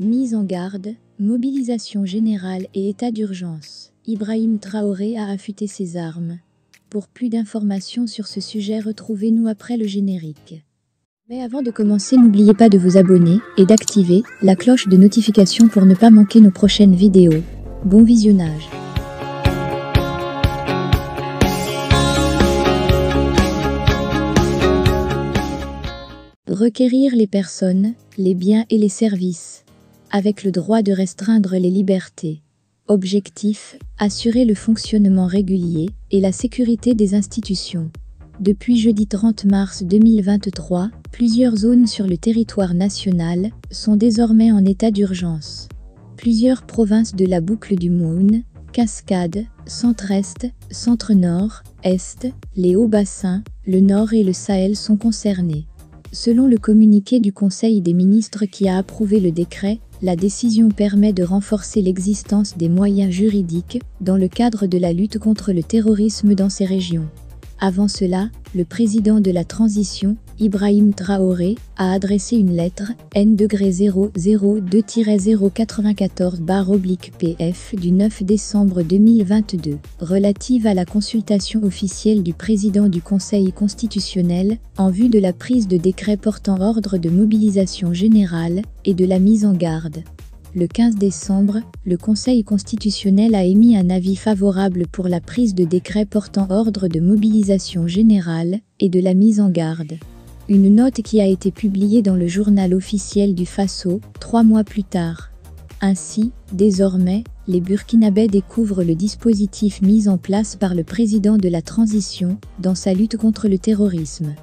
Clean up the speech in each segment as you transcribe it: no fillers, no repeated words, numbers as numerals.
Mise en garde, mobilisation générale et état d'urgence. Ibrahim Traoré a affûté ses armes. Pour plus d'informations sur ce sujet, retrouvez-nous après le générique. Mais avant de commencer, n'oubliez pas de vous abonner et d'activer la cloche de notification pour ne pas manquer nos prochaines vidéos. Bon visionnage. Requérir les personnes, les biens et les services, avec le droit de restreindre les libertés. Objectif, assurer le fonctionnement régulier et la sécurité des institutions. Depuis jeudi 30 mars 2023, plusieurs zones sur le territoire national sont désormais en état d'urgence. Plusieurs provinces de la boucle du Moune, Cascade, Centre-Est, Centre-Nord, Est, les Hauts-Bassins, le Nord et le Sahel sont concernés. Selon le communiqué du Conseil des ministres qui a approuvé le décret, la décision permet de renforcer l'existence des moyens juridiques dans le cadre de la lutte contre le terrorisme dans ces régions. Avant cela, le président de la transition, Ibrahim Traoré, a adressé une lettre N-002-094/PF du 9 décembre 2022, relative à la consultation officielle du président du Conseil constitutionnel en vue de la prise de décret portant ordre de mobilisation générale et de la mise en garde. Le 15 décembre, le Conseil constitutionnel a émis un avis favorable pour la prise de décret portant ordre de mobilisation générale et de la mise en garde. Une note qui a été publiée dans le journal officiel du Faso, 3 mois plus tard. Ainsi, désormais, les Burkinabés découvrent le dispositif mis en place par le président de la transition dans sa lutte contre le terrorisme.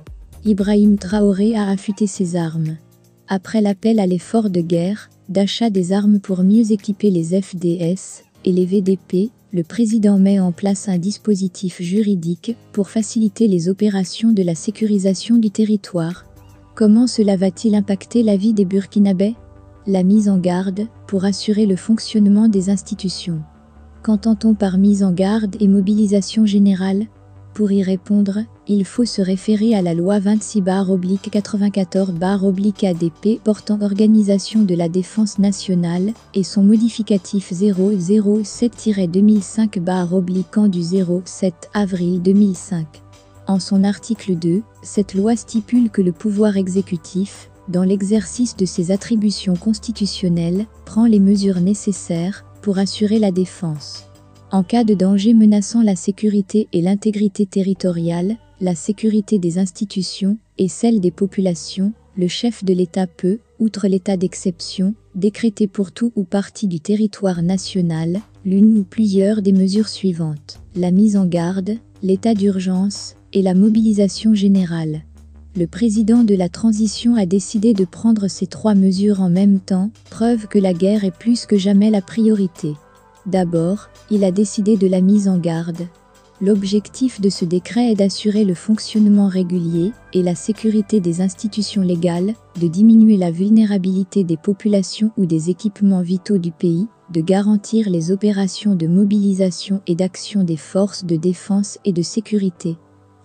Ibrahim Traoré a affûté ses armes. Après l'appel à l'effort de guerre, d'achat des armes pour mieux équiper les FDS et les VDP, le président met en place un dispositif juridique pour faciliter les opérations de la sécurisation du territoire. Comment cela va-t-il impacter la vie des Burkinabés? La mise en garde pour assurer le fonctionnement des institutions. Qu'entend-on par mise en garde et mobilisation générale? Pour y répondre, il faut se référer à la loi 26/94/ADP portant organisation de la défense nationale et son modificatif 007-2005/CAN du 07 avril 2005. En son article 2, cette loi stipule que le pouvoir exécutif, dans l'exercice de ses attributions constitutionnelles, prend les mesures nécessaires pour assurer la défense. En cas de danger menaçant la sécurité et l'intégrité territoriale, la sécurité des institutions et celle des populations, le chef de l'État peut, outre l'état d'exception, décréter pour tout ou partie du territoire national, l'une ou plusieurs des mesures suivantes: la mise en garde, l'état d'urgence et la mobilisation générale. Le président de la transition a décidé de prendre ces 3 mesures en même temps, preuve que la guerre est plus que jamais la priorité. D'abord, il a décidé de la mise en garde. L'objectif de ce décret est d'assurer le fonctionnement régulier et la sécurité des institutions légales, de diminuer la vulnérabilité des populations ou des équipements vitaux du pays, de garantir les opérations de mobilisation et d'action des forces de défense et de sécurité.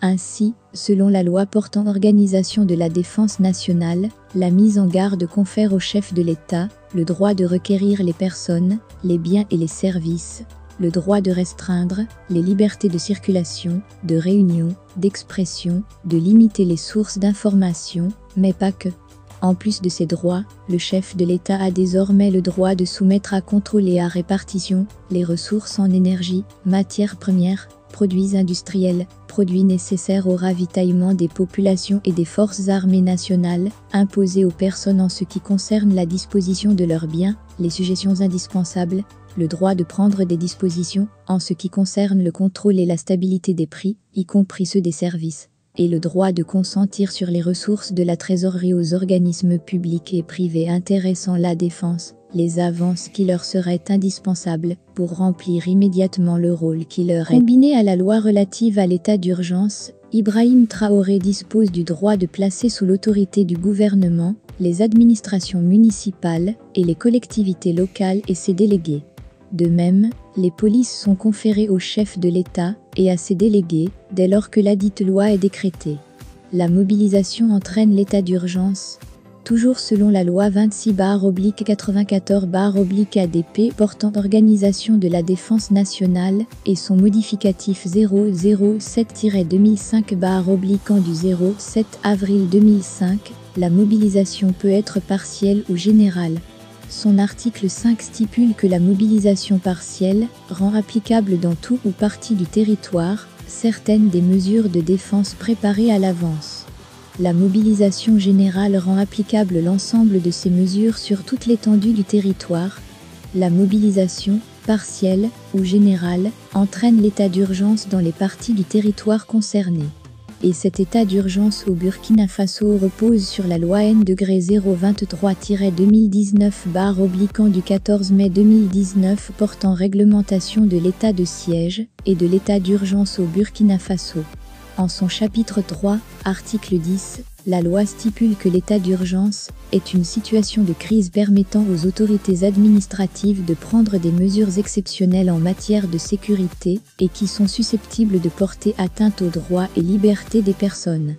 Ainsi, selon la loi portant organisation de la défense nationale, la mise en garde confère au chef de l'État le droit de requérir les personnes, les biens et les services, le droit de restreindre les libertés de circulation, de réunion, d'expression, de limiter les sources d'information, mais pas que. En plus de ces droits, le chef de l'État a désormais le droit de soumettre à contrôle et à répartition les ressources en énergie, matières premières, produits industriels, produits nécessaires au ravitaillement des populations et des forces armées nationales, imposés aux personnes en ce qui concerne la disposition de leurs biens, les sujétions indispensables, le droit de prendre des dispositions en ce qui concerne le contrôle et la stabilité des prix, y compris ceux des services, et le droit de consentir sur les ressources de la trésorerie aux organismes publics et privés intéressant la défense, les avances qui leur seraient indispensables pour remplir immédiatement le rôle qui leur est. Combiné à la loi relative à l'état d'urgence, Ibrahim Traoré dispose du droit de placer sous l'autorité du gouvernement les administrations municipales et les collectivités locales et ses délégués. De même, les polices sont conférées au chef de l'État et à ses délégués dès lors que ladite loi est décrétée. La mobilisation entraîne l'état d'urgence. Toujours selon la loi 26/94/ADP portant organisation de la défense nationale et son modificatif 007-2005/an du 07 avril 2005, la mobilisation peut être partielle ou générale. Son article 5 stipule que la mobilisation partielle rend applicable dans tout ou partie du territoire certaines des mesures de défense préparées à l'avance. La mobilisation générale rend applicable l'ensemble de ces mesures sur toute l'étendue du territoire. La mobilisation, partielle ou générale, entraîne l'état d'urgence dans les parties du territoire concerné. Et cet état d'urgence au Burkina Faso repose sur la loi N-023-2019/an du 14 mai 2019 portant réglementation de l'état de siège et de l'état d'urgence au Burkina Faso. En son chapitre 3, article 10, la loi stipule que l'état d'urgence est une situation de crise permettant aux autorités administratives de prendre des mesures exceptionnelles en matière de sécurité et qui sont susceptibles de porter atteinte aux droits et libertés des personnes.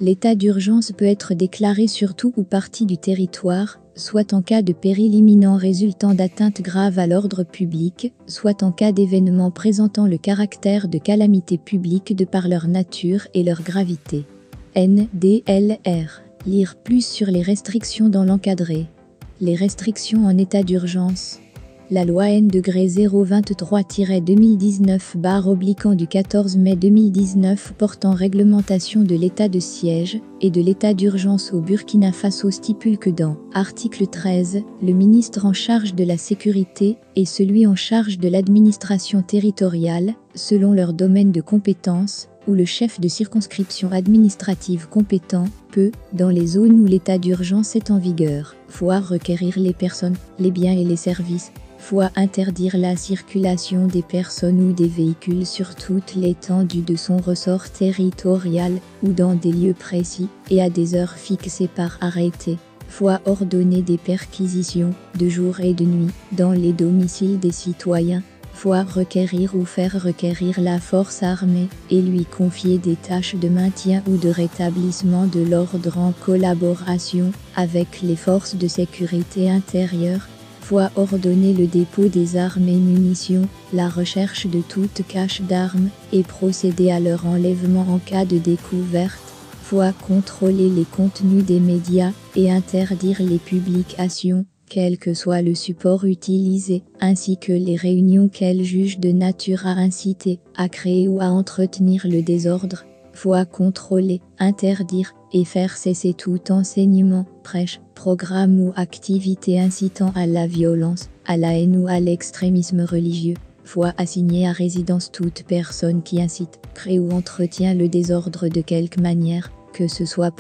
L'état d'urgence peut être déclaré sur tout ou partie du territoire, soit en cas de péril imminent résultant d'atteintes graves à l'ordre public, soit en cas d'événements présentant le caractère de calamité publique de par leur nature et leur gravité. NDLR. Lire plus sur les restrictions dans l'encadré. Les restrictions en état d'urgence. La loi N-023-2019/an du 14 mai 2019 portant réglementation de l'état de siège et de l'état d'urgence au Burkina Faso stipule que dans article 13, le ministre en charge de la sécurité et celui en charge de l'administration territoriale, selon leur domaine de compétence, ou le chef de circonscription administrative compétent peut, dans les zones où l'état d'urgence est en vigueur, requérir les personnes, les biens et les services, interdire la circulation des personnes ou des véhicules sur toute l'étendue de son ressort territorial ou dans des lieux précis et à des heures fixées par arrêté, ordonner des perquisitions de jour et de nuit dans les domiciles des citoyens, requérir ou faire requérir la force armée et lui confier des tâches de maintien ou de rétablissement de l'ordre en collaboration avec les forces de sécurité intérieure, ordonner le dépôt des armes et munitions, la recherche de toute cache d'armes et procéder à leur enlèvement en cas de découverte, contrôler les contenus des médias et interdire les publications, quel que soit le support utilisé, ainsi que les réunions qu'elle juge de nature à inciter, à créer ou à entretenir le désordre, contrôler, interdire et faire cesser tout enseignement, prêche, programme ou activité incitant à la violence, à la haine ou à l'extrémisme religieux, assigner à résidence toute personne qui incite, crée ou entretient le désordre de quelque manière, que ce soit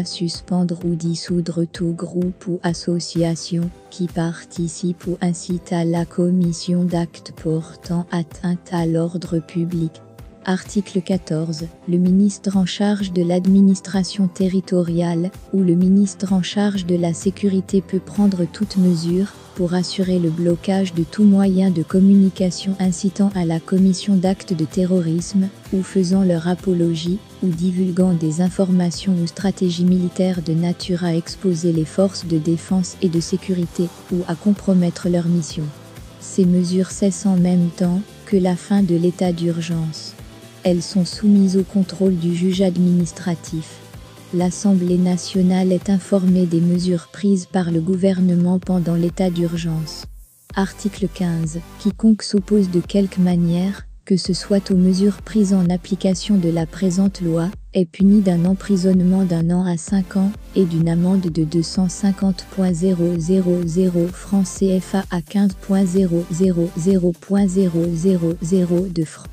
suspendre ou dissoudre tout groupe ou association qui participe ou incite à la commission d'actes portant atteinte à l'ordre public. Article 14. Le ministre en charge de l'administration territoriale ou le ministre en charge de la sécurité peut prendre toute mesure pour assurer le blocage de tout moyen de communication incitant à la commission d'actes de terrorisme ou faisant leur apologie ou divulguant des informations ou stratégies militaires de nature à exposer les forces de défense et de sécurité ou à compromettre leur mission. Ces mesures cessent en même temps que la fin de l'état d'urgence. Elles sont soumises au contrôle du juge administratif. L'Assemblée nationale est informée des mesures prises par le gouvernement pendant l'état d'urgence. Article 15. Quiconque s'oppose de quelque manière, que ce soit aux mesures prises en application de la présente loi, est puni d'un emprisonnement d'1 an à 5 ans et d'une amende de 250,000 francs CFA à 15,000,000 de francs.